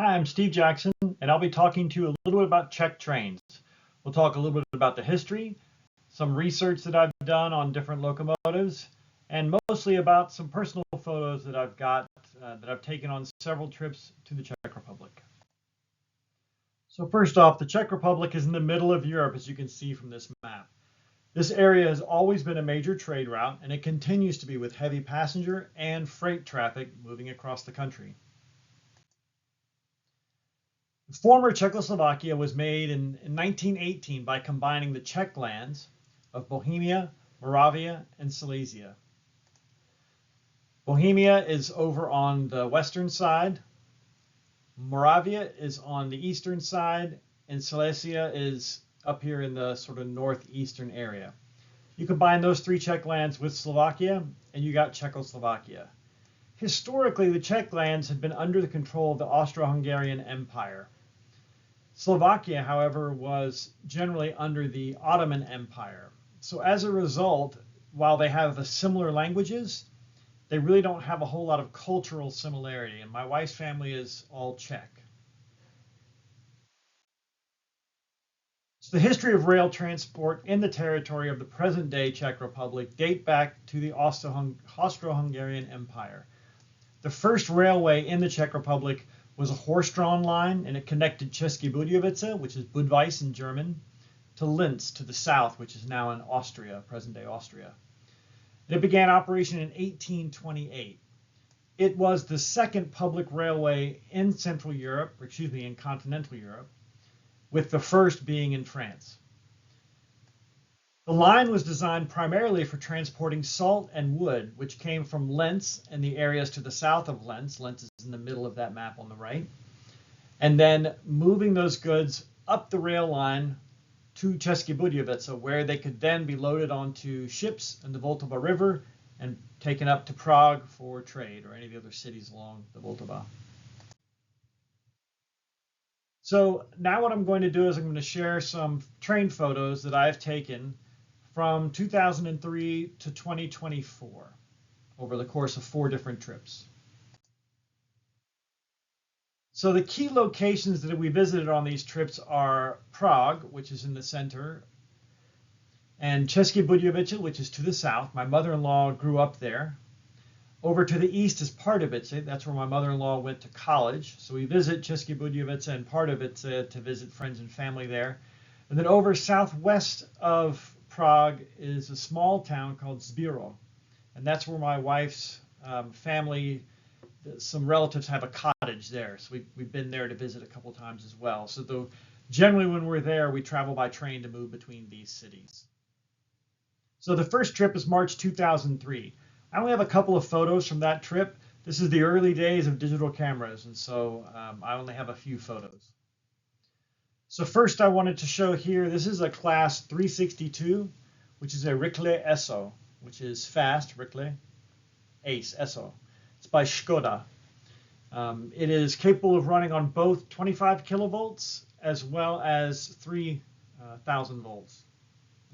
Hi, I'm Steve Jackson, and I'll be talking to you a little bit about Czech trains. We'll talk a little bit about the history, some research that I've done on different locomotives, and mostly about some personal photos that I've got that I've taken on several trips to the Czech Republic. So first off, the Czech Republic is in the middle of Europe, as you can see from this map. This area has always been a major trade route, and it continues to be with heavy passenger and freight traffic moving across the country. Former Czechoslovakia was made in 1918 by combining the Czech lands of Bohemia, Moravia, and Silesia. Bohemia is over on the western side, Moravia is on the eastern side, and Silesia is up here in the sort of northeastern area. You combine those three Czech lands with Slovakia, and you got Czechoslovakia. Historically, the Czech lands had been under the control of the Austro-Hungarian Empire. Slovakia, however, was generally under the Ottoman Empire. So as a result, while they have similar languages, they really don't have a whole lot of cultural similarity. And my wife's family is all Czech. So the history of rail transport in the territory of the present-day Czech Republic date back to the Austro-Hungarian Empire. The first railway in the Czech Republic was a horse-drawn line, and it connected České Budějovice, which is Budweis in German, to Linz to the south, which is now in Austria, present-day Austria. It began operation in 1828. It was the second public railway in Central Europe, in continental Europe, with the first being in France. The line was designed primarily for transporting salt and wood, which came from Linz and the areas to the south of Linz. Linz is in the middle of that map on the right. And then moving those goods up the rail line to České Budějovice, where they could then be loaded onto ships in the Vltava River and taken up to Prague for trade or any of the other cities along the Vltava. So now what I'm going to do is I'm going to share some train photos that I've taken from 2003 to 2024 over the course of 4 different trips. So the key locations that we visited on these trips are Prague, which is in the center, and České Budějovice, which is to the south. My mother-in-law grew up there. Over to the east is Pardubice. That's where my mother-in-law went to college. So we visit České Budějovice and Pardubice to visit friends and family there. And then over southwest of Prague is a small town called Zbiro, and that's where my wife's family, some relatives have a cottage there, so we've been there to visit a couple times as well. So generally when we're there, we travel by train to move between these cities. So the first trip is March 2003. I only have a couple of photos from that trip. This is the early days of digital cameras, and so I only have a few photos. So first I wanted to show here, this is a class 362, which is a Rychle Esso, which is fast, Rychle, Ace, Esso. It's by Škoda. It is capable of running on both 25 kilovolts as well as 3,000 volts.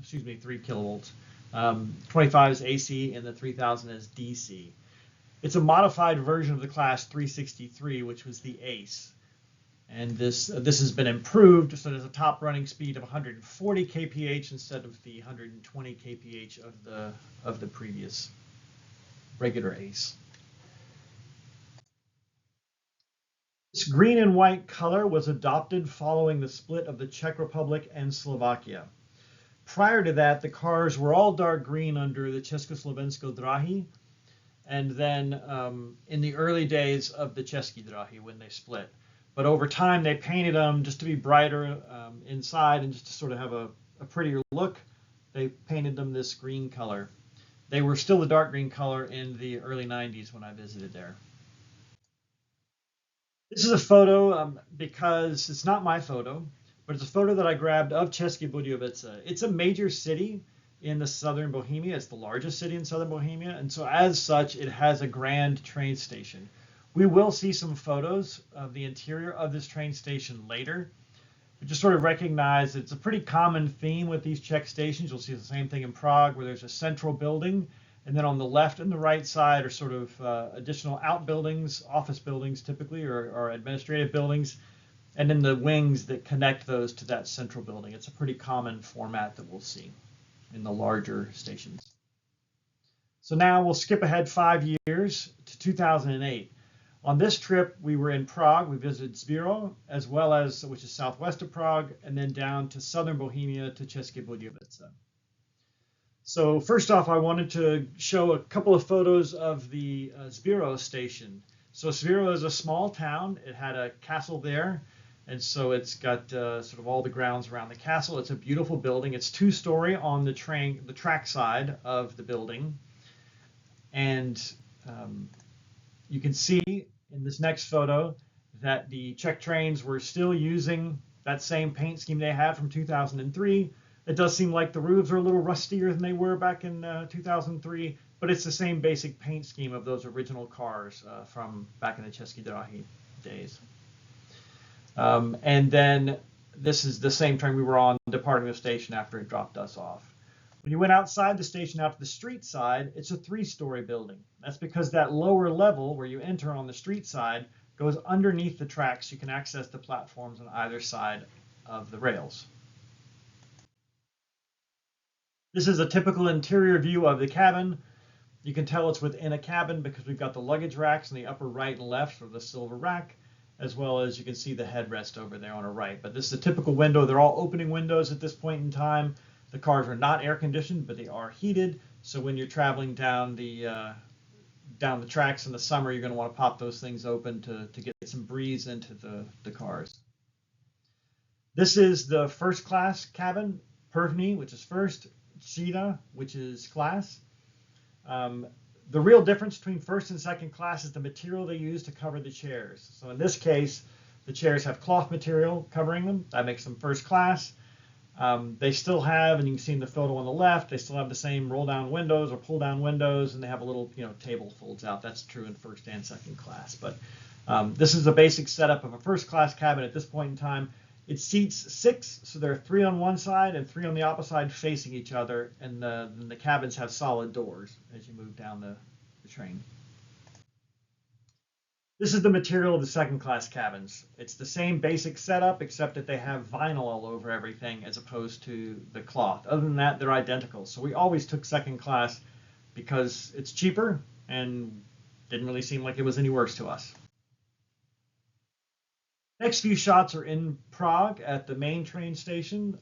3 kilovolts. 25 is AC and the 3,000 is DC. It's a modified version of the class 363, which was the Ace. And this has been improved, so there's a top running speed of 140 kph instead of the 120 kph of the previous regular Ace. This green and white color was adopted following the split of the Czech Republic and Slovakia. Prior to that, the cars were all dark green under the Československo dráhy, and then in the early days of the České dráhy when they split. But over time, they painted them just to be brighter inside and just to sort of have a prettier look. They painted them this green color. They were still the dark green color in the early 90s when I visited there. This is a photo because it's not my photo, but it's a photo that I grabbed of České Budějovice. It's a major city in the southern Bohemia. It's the largest city in southern Bohemia, and so as such, it has a grand train station. We will see some photos of the interior of this train station later, but just sort of recognize it's a pretty common theme with these Czech stations. You'll see the same thing in Prague, where there's a central building, And then on the left and the right side are sort of additional outbuildings, office buildings typically, or administrative buildings, and then the wings that connect those to that central building. It's a pretty common format that we'll see in the larger stations. So now we'll skip ahead 5 years to 2008. On this trip, we were in Prague. We visited Zbiro, as well as, which is southwest of Prague, and then down to southern Bohemia to České Budějovice. So first off, I wanted to show a couple of photos of the Zbiro station. So Zbiro is a small town. It had a castle there, and so it's got sort of all the grounds around the castle. It's a beautiful building. It's 2-story on the track side of the building. And you can see in this next photo that the Czech trains were still using that same paint scheme they had from 2003. It does seem like the roofs are a little rustier than they were back in 2003, but it's the same basic paint scheme of those original cars from back in the České dráhy days. And then this is the same train we were on departing the station after it dropped us off. When you went outside the station out to the street side, it's a 3-story building. That's because that lower level where you enter on the street side goes underneath the tracks. You can access the platforms on either side of the rails. This is a typical interior view of the cabin. You can tell it's within a cabin because we've got the luggage racks in the upper right and left for the silver rack, as well as you can see the headrest over there on our right. But this is a typical window. They're all opening windows at this point in time. The cars are not air conditioned, but they are heated. So when you're traveling down the tracks in the summer, you're going to want to pop those things open to get some breeze into the cars. This is the first class cabin, První, which is first, Třída, which is class. The real difference between first and second class is the material they use to cover the chairs. So in this case, the chairs have cloth material covering them. That makes them first class. They still have, and you can see in the photo on the left, they still have the same roll down windows or pull down windows, and they have a little, table folds out. That's true in first and second class. But this is a basic setup of a first class cabin at this point in time. It seats 6, so there are 3 on one side and 3 on the opposite side facing each other, and the cabins have solid doors as you move down the train. This is the material of the second class cabins. It's the same basic setup, except that they have vinyl all over everything as opposed to the cloth. Other than that, they're identical. So we always took second class because it's cheaper and didn't really seem like it was any worse to us. Next few shots are in Prague at the main train station.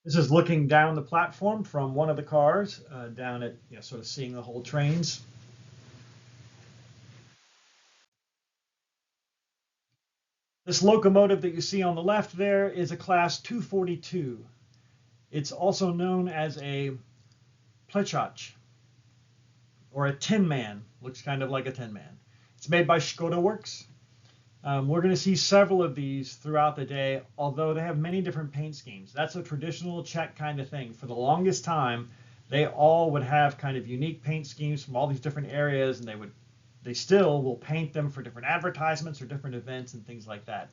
This is looking down the platform from one of the cars, down at, sort of seeing the whole trains. This locomotive that you see on the left there is a class 242. It's also known as a plechach, or a tin man. Looks kind of like a tin man. It's made by Škoda Works. We're going to see several of these throughout the day, although they have many different paint schemes. That's a traditional Czech kind of thing. For the longest time, they all would have kind of unique paint schemes from all these different areas, and they still will paint them for different advertisements or different events and things like that.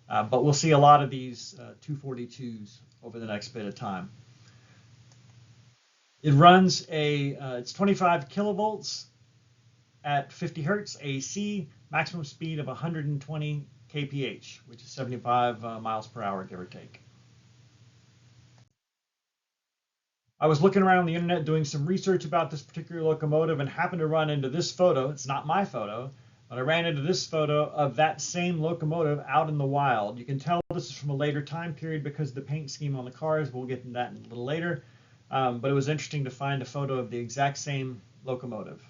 But we'll see a lot of these 242s over the next bit of time. It runs it's 25 kilovolts at 50 hertz AC, maximum speed of 120 kph, which is 75 miles per hour, give or take. I was looking around the internet doing some research about this particular locomotive and happened to run into this photo. It's not my photo, but I ran into this photo of that same locomotive out in the wild. You can tell this is from a later time period because of the paint scheme on the cars. We'll get into that a little later. But it was interesting to find a photo of the exact same locomotive.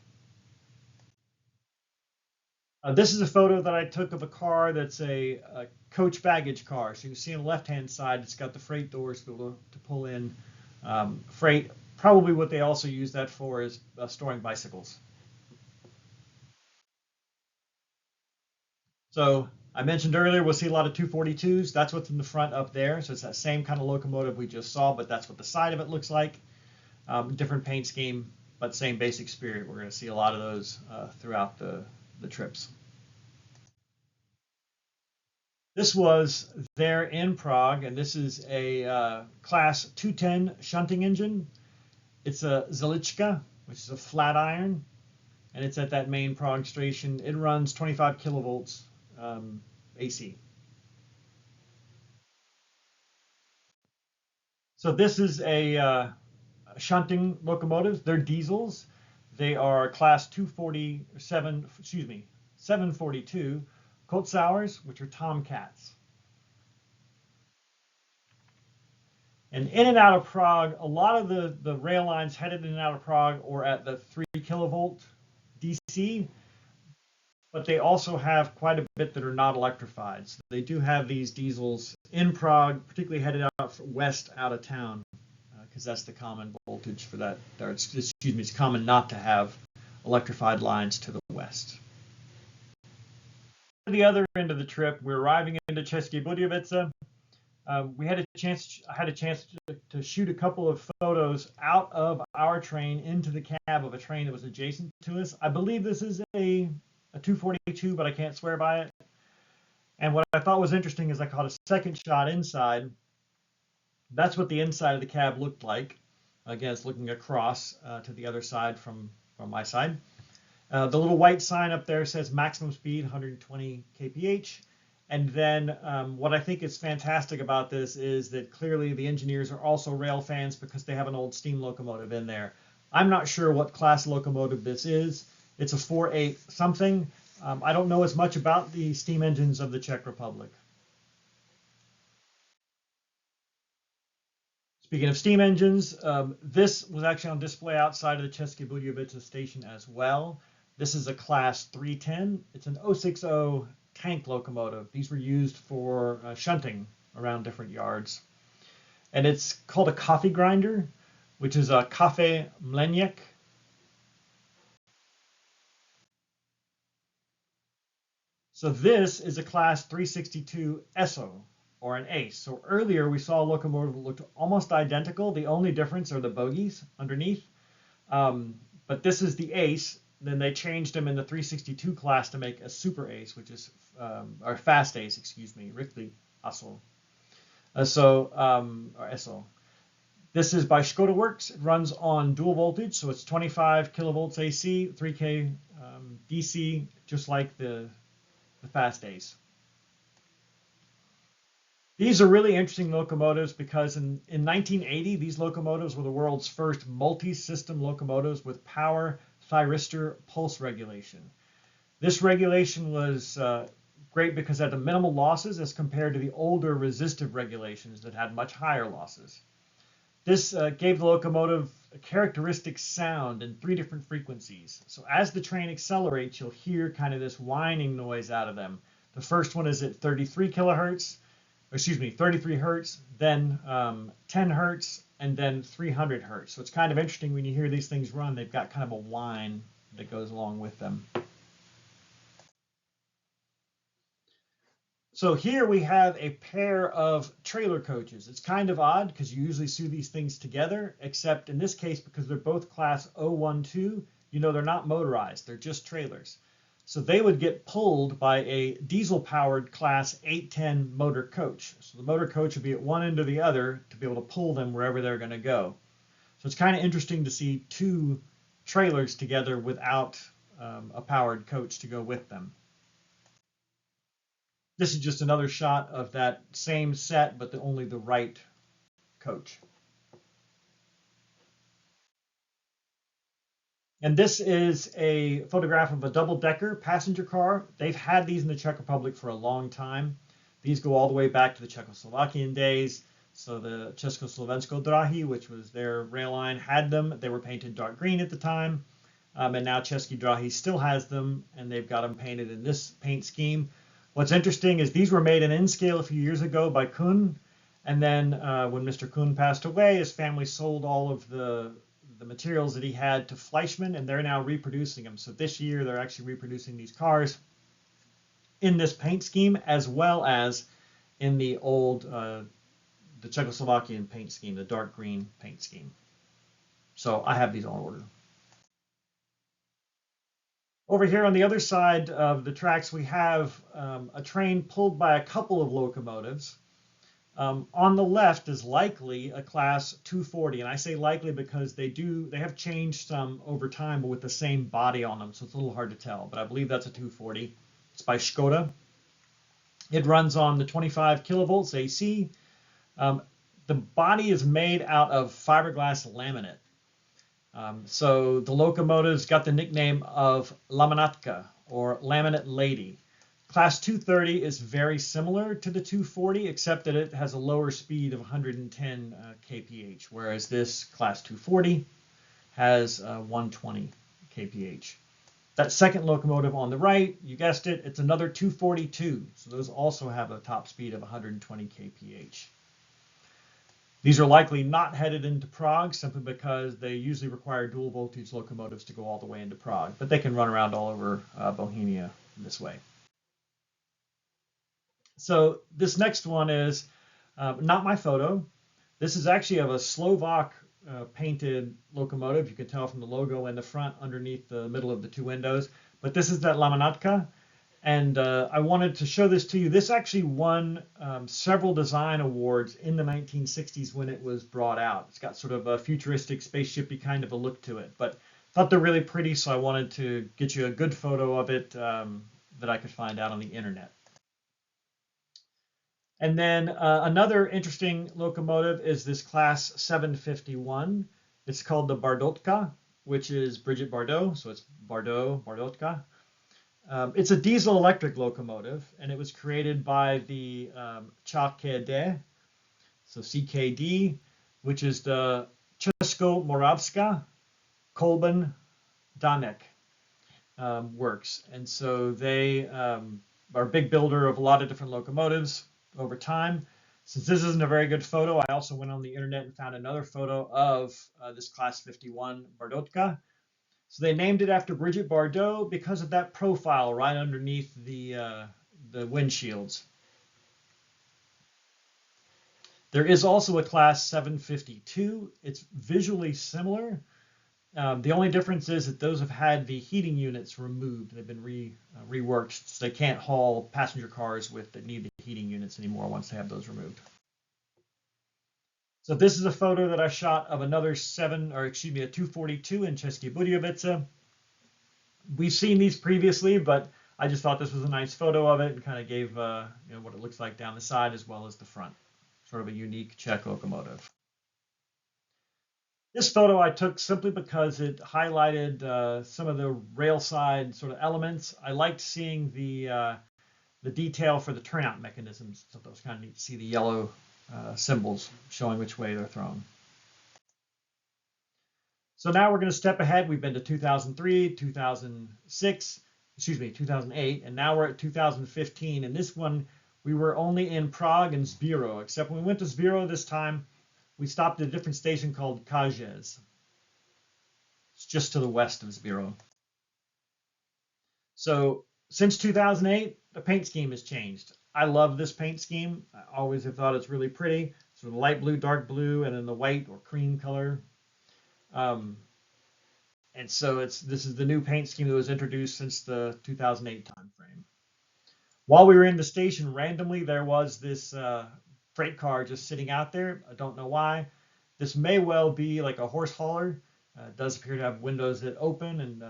This is a photo that I took of a car that's a coach baggage car. So you can see on the left-hand side, it's got the freight doors to pull in freight. Probably what they also use that for is storing bicycles. So I mentioned earlier, we'll see a lot of 242s. That's what's in the front up there. So it's that same kind of locomotive we just saw, but that's what the side of it looks like. Different paint scheme, but same basic spirit. We're going to see a lot of those throughout the trips. This was there in Prague, and this is a class 210 shunting engine. It's a Zelichka, which is a flat iron, and it's at that main Prague station. It runs 25 kilovolts AC. So this is a shunting locomotive. They're diesels. They are class 247, excuse me, 742 Kotsauers, which are Tomcats. And in and out of Prague, a lot of the rail lines headed in and out of Prague or at the 3 kilovolt DC, but they also have quite a bit that are not electrified. So they do have these diesels in Prague, particularly headed out west out of town, because that's the common voltage for that. Or excuse me, it's common not to have electrified lines to the west. At the other end of the trip, we're arriving into České Budějovice. I had a chance to shoot a couple of photos out of our train into the cab of a train that was adjacent to us. I believe this is a 242, but I can't swear by it. And what I thought was interesting is I caught a second shot inside. That's what the inside of the cab looked like. Again, it's looking across to the other side from my side. The little white sign up there says maximum speed 120 kph. And then what I think is fantastic about this is that clearly the engineers are also rail fans because they have an old steam locomotive in there. I'm not sure what class locomotive this is. It's a 4.8 something. I don't know as much about the steam engines of the Czech Republic. Speaking of steam engines, this was actually on display outside of the České Budějovice station as well. This is a class 310. It's an 060 tank locomotive. These were used for shunting around different yards. And it's called a coffee grinder, which is a kafe mleniek. So this is a class 362 ESO, or an ACE. So earlier we saw a locomotive that looked almost identical. The only difference are the bogies underneath. But this is the ACE. Then they changed them in the 362 class to make a super ACE, which is, or fast ACE, excuse me, Rickley ASO. Or ESO. This is by Škoda Works. It runs on dual voltage, so it's 25 kilovolts AC, 3K DC, just like the fast ACE. These are really interesting locomotives because in 1980, these locomotives were the world's first multi-system locomotives with power thyristor pulse regulation. This regulation was great because it had the minimal losses as compared to the older resistive regulations that had much higher losses. This gave the locomotive a characteristic sound in 3 different frequencies. So as the train accelerates, you'll hear kind of this whining noise out of them. The first one is at 33 kilohertz, excuse me, 33 hertz, then 10 hertz, and then 300 hertz. So it's kind of interesting when you hear these things run, they've got kind of a whine that goes along with them. So here we have a pair of trailer coaches. It's kind of odd because you usually see these things together, except in this case, because they're both class 012, you know they're not motorized, they're just trailers. So they would get pulled by a diesel-powered class 810 motor coach. So the motor coach would be at one end or the other to be able to pull them wherever they're going to go. So it's kind of interesting to see 2 trailers together without a powered coach to go with them. This is just another shot of that same set, but only the right coach. And this is a photograph of a double-decker passenger car. They've had these in the Czech Republic for a long time. These go all the way back to the Czechoslovakian days. So the Československo Dráhy, which was their rail line, had them. They were painted dark green at the time. And now České Dráhy still has them, and they've got them painted in this paint scheme. What's interesting is these were made in N-scale a few years ago by Kuhn. And then when Mr. Kuhn passed away, his family sold all of the materials that he had to Fleischmann, and they're now reproducing them. So this year they're actually reproducing these cars in this paint scheme as well as in the old the Czechoslovakian paint scheme, the dark green paint scheme. So I have these on order. Over here on the other side of the tracks, we have a train pulled by a couple of locomotives. On the left is likely a class 240, and I say likely because they have changed some over time, but with the same body on them, so it's a little hard to tell. But I believe that's a 240. It's by Skoda. It runs on the 25 kilovolts AC. The body is made out of fiberglass laminate. So the locomotive's got the nickname of Laminatka, or Laminate Lady. Class 230 is very similar to the 240, except that it has a lower speed of 110 kph, whereas this Class 240 has 120 kph. That second locomotive on the right, you guessed it, it's another 242. So those also have a top speed of 120 kph. These are likely not headed into Prague simply because they usually require dual voltage locomotives to go all the way into Prague, but they can run around all over Bohemia this way. So this next one is not my photo. This is actually of a Slovak painted locomotive. You can tell from the logo in the front underneath the middle of the two windows. But this is that Laminatka. And I wanted to show this to you. This actually won several design awards in the 1960s when it was brought out. It's got sort of a futuristic, spaceshipy kind of a look to it. But I thought they're really pretty, so I wanted to get you a good photo of it that I could find out on the internet. And then another interesting locomotive is this Class 751. It's called the Bardotka, which is Brigitte Bardot, so it's Bardotka. It's a diesel-electric locomotive, and it was created by the CKD, so CKD, which is the Českomoravská Kolben Danek works. And so they are a big builder of a lot of different locomotives over time. Since this isn't a very good photo, I also went on the internet and found another photo of this Class 51 Bardotka. So they named it after Brigitte Bardot because of that profile right underneath the windshields. There is also a Class 752. It's visually similar. The only difference is that those have had the heating units removed. They've been reworked, so they can't haul passenger cars that need the heating units anymore once they have those removed. So this is a photo that I shot of another a 242 in České Budějovice. We've seen these previously, but I just thought this was a nice photo of it and kind of gave what it looks like down the side as well as the front. Sort of a unique Czech locomotive. This photo I took simply because it highlighted some of the railside sort of elements. I liked seeing the detail for the turnout mechanisms. So that was kind of neat to see the yellow symbols showing which way they're thrown. So now we're going to step ahead. We've been to 2003, 2008, and now we're at 2015. And this one, we were only in Prague and Zbiro, except when we went to Zbiro this time, we stopped at a different station called Kajes. It's just to the west of Zbiro. So since 2008, the paint scheme has changed. I love this paint scheme. I always have thought it's really pretty. Sort of light blue, dark blue, and then the white or cream color. And so this is the new paint scheme that was introduced since the 2008 timeframe. While we were in the station, randomly there was this freight car just sitting out there. I don't know why. This may well be like a horse hauler. It does appear to have windows that open and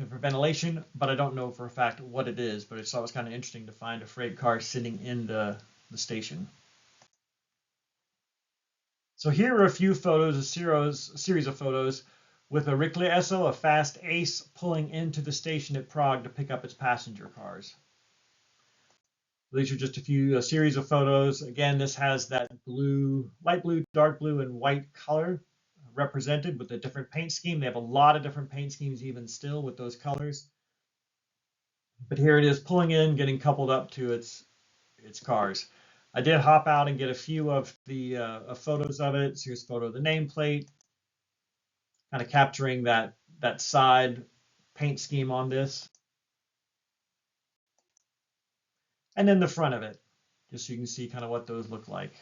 for ventilation, but I don't know for a fact what it is. But I thought it was kind of interesting to find a freight car sitting in the station. So here are a few photos, a series of photos with a Rikle Esso, a fast ace, pulling into the station at Prague to pick up its passenger cars. These are just a series of photos. Again, this has that blue, light blue, dark blue, and white color represented with a different paint scheme. They have a lot of different paint schemes even still with those colors. But here it is pulling in, getting coupled up to its cars. I did hop out and get a few of the photos of it. So here's a photo of the nameplate, kind of capturing that side paint scheme on this. And then the front of it, just so you can see kind of what those look like.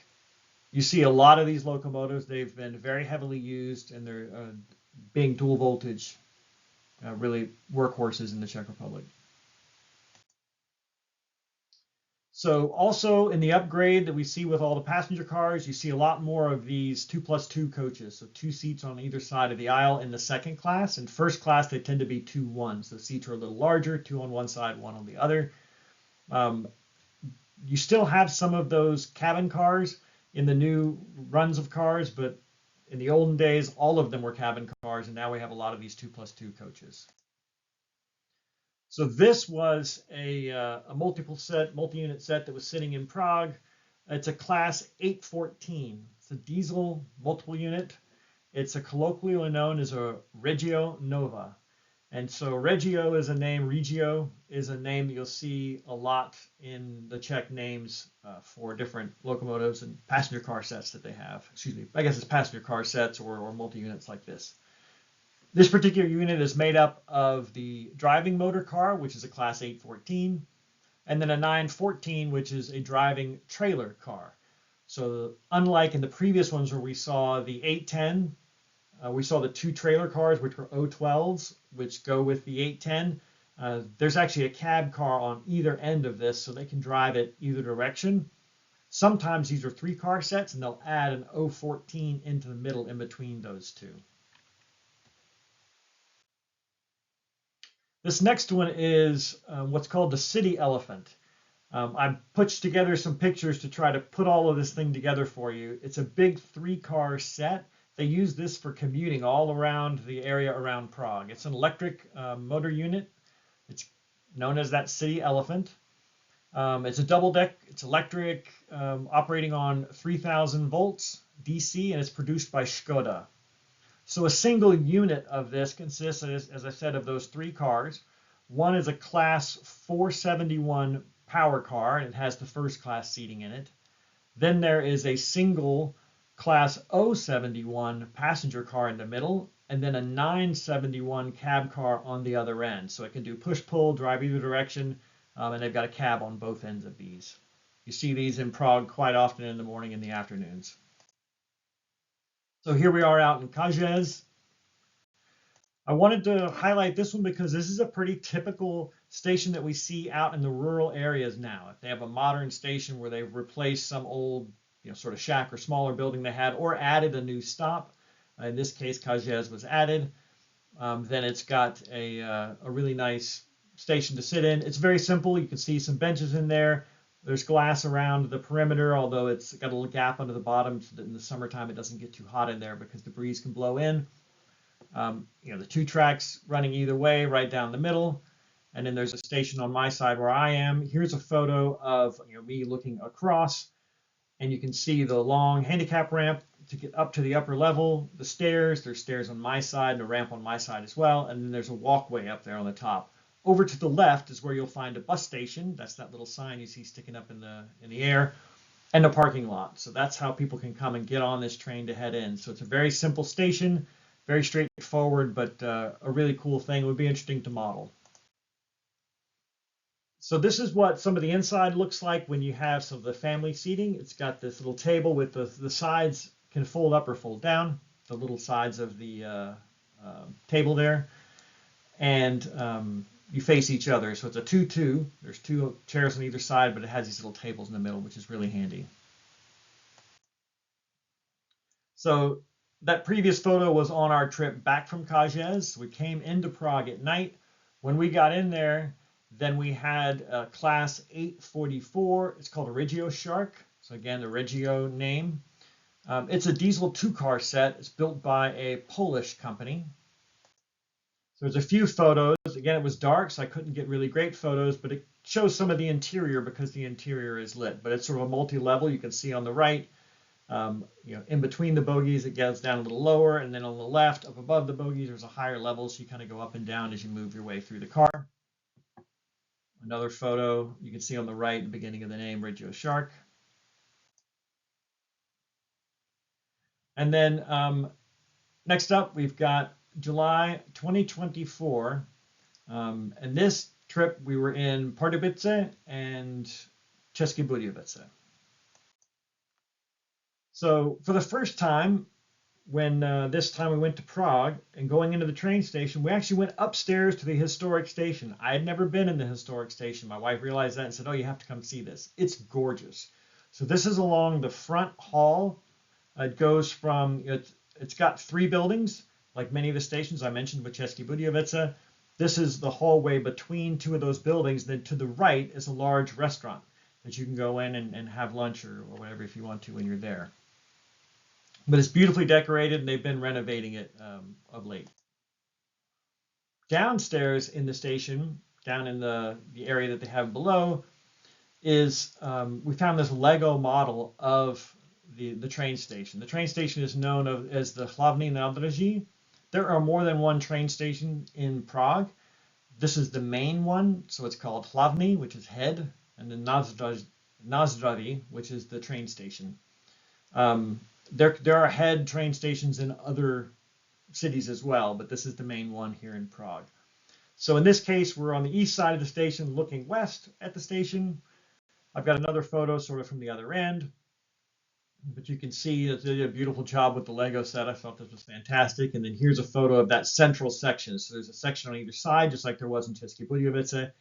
You see a lot of these locomotives, they've been very heavily used, and they're being dual voltage, really workhorses in the Czech Republic. So also in the upgrade that we see with all the passenger cars, you see a lot more of these 2+2 coaches. So 2 seats on either side of the aisle in the second class. In first class, they tend to be 2-1s. The seats are a little larger, 2 on one side, 1 on the other. You still have some of those cabin cars in the new runs of cars, but in the olden days, all of them were cabin cars, and now we have a lot of these 2+2 coaches. So this was a multi-unit set that was sitting in Prague. It's a class 814. It's a diesel multiple unit. It's colloquially known as a Regio Nova. And so Regio is a name that you'll see a lot in the Czech names for different locomotives and passenger car sets that they have. Excuse me, I guess it's passenger car sets or multi-units like this. This particular unit is made up of the driving motor car, which is a class 814, and then a 914, which is a driving trailer car. So unlike in the previous ones where we saw the 810, we saw the 2 trailer cars, which were 012s, which go with the 810. There's actually a cab car on either end of this, so they can drive it either direction. Sometimes these are 3-car sets, and they'll add an 014 into the middle in between those two. This next one is what's called the City Elephant. I put together some pictures to try to put all of this thing together for you. It's a big 3-car set. They use this for commuting all around the area around Prague. It's an electric motor unit. It's known as that City Elephant. It's a double deck. It's electric, operating on 3,000 volts DC, and it's produced by Škoda. So a single unit of this consists, as I said, of those 3 cars. One is a class 471 power car, and it has the first class seating in it. Then there is a single class 071 passenger car in the middle, and then a 971 cab car on the other end. So it can do push-pull, drive either direction, and they've got a cab on both ends of these. You see these in Prague quite often in the morning and the afternoons. So here we are out in Kajez. I wanted to highlight this one because this is a pretty typical station that we see out in the rural areas now. If they have a modern station where they've replaced some old, sort of shack or smaller building they had, or added a new stop, in this case Kajez was added, then it's got a really nice station to sit in. It's very simple. You can see some benches in there. There's glass around the perimeter, although it's got a little gap under the bottom so that in the summertime it doesn't get too hot in there because the breeze can blow in. The 2 tracks running either way right down the middle. And then there's a station on my side where I am. Here's a photo of me looking across, and you can see the long handicap ramp to get up to the upper level, the stairs. There's stairs on my side and a ramp on my side as well. And then there's a walkway up there on the top. Over to the left is where you'll find a bus station. That's that little sign you see sticking up in the air, and a parking lot. So that's how people can come and get on this train to head in. So it's a very simple station, very straightforward, but a really cool thing. It would be interesting to model. So this is what some of the inside looks like when you have some of the family seating. It's got this little table with the sides can fold up or fold down, the little sides of the table there. And you face each other. So it's a 2-2. There's 2 chairs on either side, but it has these little tables in the middle, which is really handy. So that previous photo was on our trip back from Kajez. We came into Prague at night. When we got in there, then we had a class 844. It's called a Regio Shark. So again, the Regio name. It's a diesel 2-car set. It's built by a Polish company. So there's a few photos. Again, it was dark, so I couldn't get really great photos, but it shows some of the interior because the interior is lit. But it's sort of a multi-level. You can see on the right, in between the bogies, it goes down a little lower, and then on the left, up above the bogies, there's a higher level, so you kind of go up and down as you move your way through the car. Another photo you can see on the right, the beginning of the name, Regio Shark. And then next up, we've got July 2024. And this trip, we were in Pardubice and České Budějovice. So for the first time, when this time we went to Prague and going into the train station, we actually went upstairs to the historic station. I had never been in the historic station. My wife realized that and said, "Oh, you have to come see this. It's gorgeous." So this is along the front hall. It goes from, it's got three buildings, like many of the stations I mentioned with České Budějovice. This is the hallway between two of those buildings. Then to the right is a large restaurant that you can go in and have lunch or whatever if you want to when you're there. But it's beautifully decorated, and they've been renovating it of late. Downstairs in the station, down in the area that they have below, is we found this Lego model of the train station. The train station is known as the Hlavní nádraží. There are more than one train station in Prague. This is the main one, so it's called Hlavní, which is head, and then Nádraží, which is the train station. There are head train stations in other cities as well, but this is the main one here in Prague. So in this case, we're on the east side of the station looking west at the station. I've got another photo sort of from the other end, but you can see that they did a beautiful job with the Lego set. I thought this was fantastic. And then here's a photo of that central section. So there's a section on either side, just like there was in České Budějovice.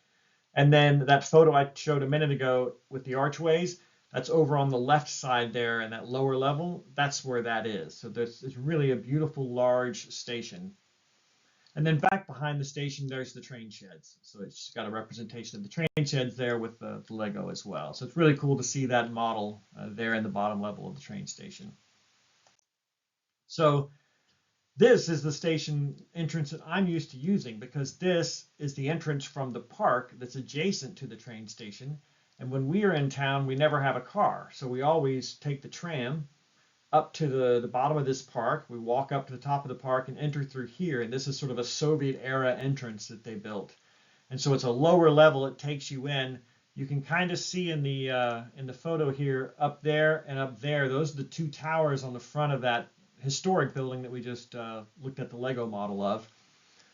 And then that photo I showed a minute ago with the archways, that's over on the left side there, and that lower level, that's where that is. So it's really a beautiful large station. And then back behind the station, there's the train sheds. So it's got a representation of the train sheds there with the Lego as well. So it's really cool to see that model there in the bottom level of the train station. So this is the station entrance that I'm used to using, because this is the entrance from the park that's adjacent to the train station. And when we are in town, we never have a car. So we always take the tram up to the bottom of this park. We walk up to the top of the park and enter through here. And this is sort of a Soviet era entrance that they built. And so it's a lower level. It takes you in. You can kind of see in the photo here, up there and up there, those are the two towers on the front of that historic building that we just looked at the Lego model of.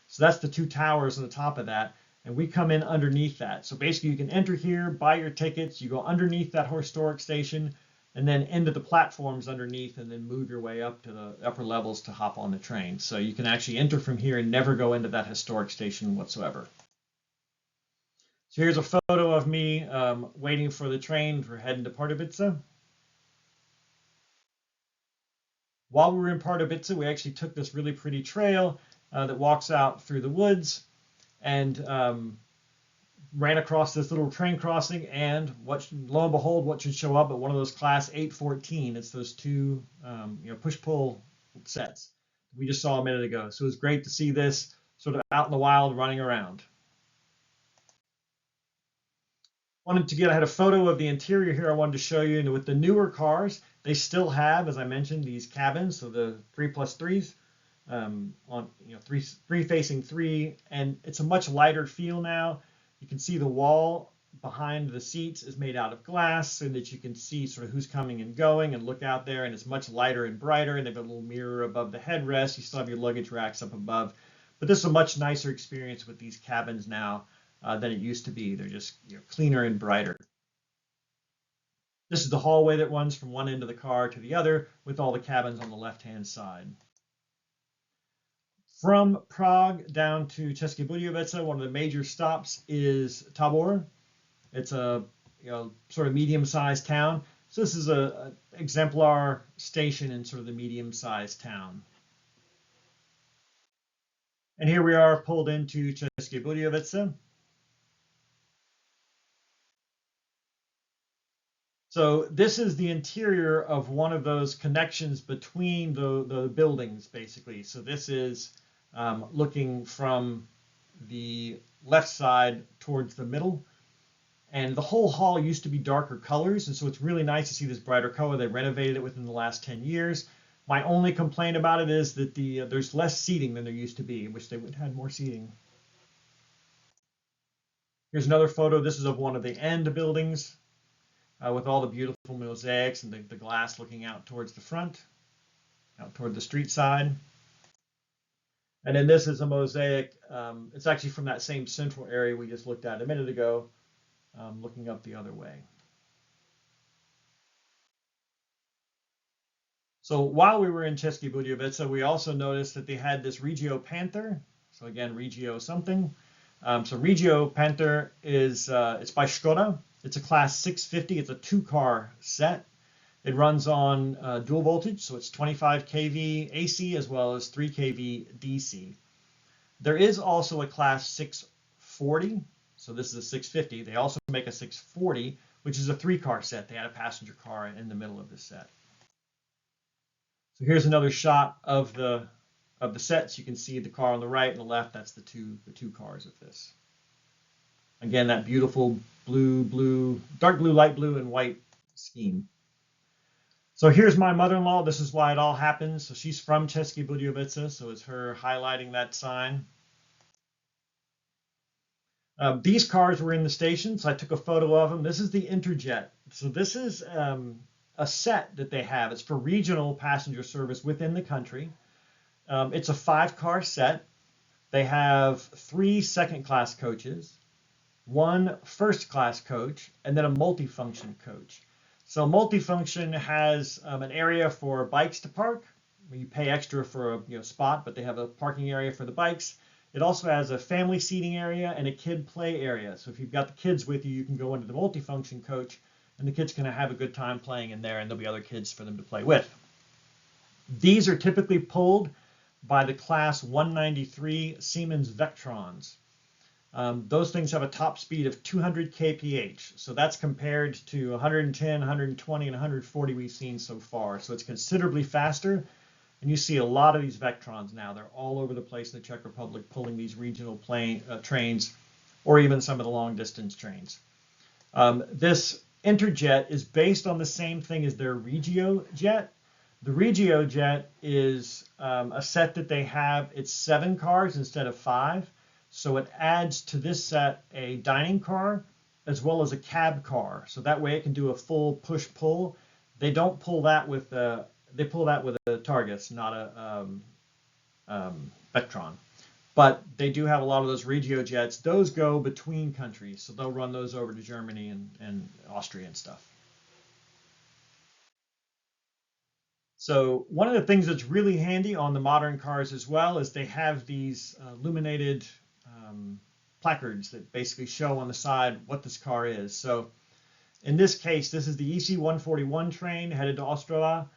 So that's the two towers on the top of that. And we come in underneath that. So basically you can enter here, buy your tickets, you go underneath that historic station, and then into the platforms underneath, and then move your way up to the upper levels to hop on the train. So you can actually enter from here and never go into that historic station whatsoever. So here's a photo of me waiting for the train for heading to Pardubice. While we were in Pardubice, we actually took this really pretty trail that walks out through the woods, and ran across this little train crossing, and lo and behold, what should show up at one of those class 814? It's those two push-pull sets we just saw a minute ago. So it was great to see this sort of out in the wild running around. I had a photo of the interior here I wanted to show you. And with the newer cars, they still have, as I mentioned, these cabins, so the 3+3s. On three facing three, and it's a much lighter feel now. You can see the wall behind the seats is made out of glass, so that you can see sort of who's coming and going and look out there, and it's much lighter and brighter. And they've got a little mirror above the headrest. You still have your luggage racks up above, but this is a much nicer experience with these cabins now than it used to be. They're just cleaner and brighter. This is the hallway that runs from one end of the car to the other, with all the cabins on the left-hand side. From Prague down to České Budějovice, one of the major stops is Tábor. It's a sort of medium-sized town. So this is an exemplar station in sort of the medium-sized town. And here we are pulled into České Budějovice. So this is the interior of one of those connections between the buildings, basically. So this is looking from the left side towards the middle. And the whole hall used to be darker colors, and so it's really nice to see this brighter color. They renovated it within the last 10 years. My only complaint about it is that there's less seating than there used to be. I wish they would have had more seating. Here's another photo. This is of one of the end buildings with all the beautiful mosaics and the glass looking out towards the front, out toward the street side. And then this is a mosaic. It's actually from that same central area we just looked at a minute ago, looking up the other way. So while we were in České Budějovice, we also noticed that they had this Regio Panther. So again, Regio something. So Regio Panther is it's by Škoda. It's a class 650. It's a 2-car set. It runs on dual voltage, so it's 25 kV AC as well as 3 kV DC. There is also a class 640. So this is a 650. They also make a 640, which is a 3-car set. They had a passenger car in the middle of the set. So here's another shot of the sets. You can see the car on the right and the left. That's the two cars of this. Again, that beautiful blue, dark blue, light blue, and white scheme. So here's my mother-in-law. This is why it all happens. So she's from České Budějovice, so it's her highlighting that sign. These cars were in the station, so I took a photo of them. This is the Interjet. So this is a set that they have. It's for regional passenger service within the country. It's a 5-car set. They have 3 second-class coaches, 1 first-class coach, and then a multifunction coach. So multifunction has an area for bikes to park. You pay extra for a spot, but they have a parking area for the bikes. It also has a family seating area and a kid play area. So if you've got the kids with you, you can go into the multifunction coach, and the kids can have a good time playing in there, and there'll be other kids for them to play with. These are typically pulled by the class 193 Siemens Vectrons. Those things have a top speed of 200 kph. So that's compared to 110, 120, and 140 we've seen so far. So it's considerably faster. And you see a lot of these Vectrons now. They're all over the place in the Czech Republic pulling these regional trains, or even some of the long distance trains. This Interjet is based on the same thing as their Regio Jet. The Regio Jet is a set that they have. It's 7 cars instead of 5. So it adds to this set a dining car as well as a cab car. So that way it can do a full push-pull. They don't pull that with they pull that with a Targus, not a Vectron. But they do have a lot of those Regio Jets. Those go between countries, so they'll run those over to Germany and Austria and stuff. So one of the things that's really handy on the modern cars as well is they have these illuminated placards that basically show on the side what this car is. So in this case, this is the EC141 train headed to Ostrava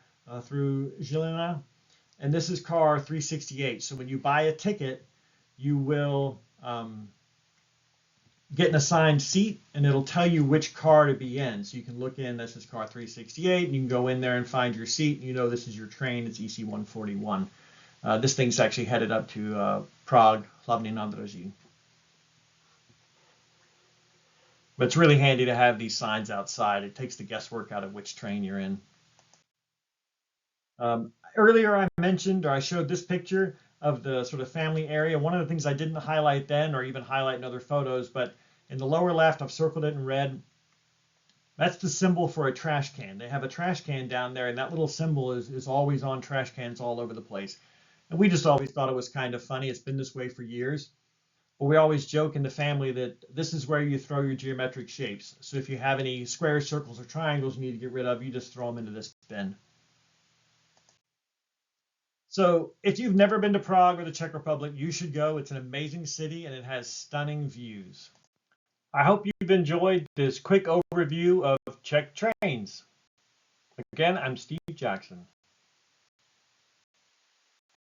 through Žilina, and this is car 368. So when you buy a ticket, you will get an assigned seat, and it'll tell you which car to be in. So you can look in, this is car 368, and you can go in there and find your seat, and you know this is your train, it's EC141. This thing's actually headed up to Prague, Hlavní nádraží. But it's really handy to have these signs outside. It takes the guesswork out of which train you're in. Earlier I mentioned, or I showed this picture of the sort of family area. One of the things I didn't highlight then, or even highlight in other photos, but in the lower left, I've circled it in red. That's the symbol for a trash can. They have a trash can down there, and that little symbol is always on trash cans all over the place. And we just always thought it was kind of funny. It's been this way for years. But we always joke in the family that this is where you throw your geometric shapes. So if you have any squares, circles, or triangles you need to get rid of, you just throw them into this bin. So if you've never been to Prague or the Czech Republic, you should go. It's an amazing city, and it has stunning views. I hope you've enjoyed this quick overview of Czech trains. Again, I'm Steve Jackson.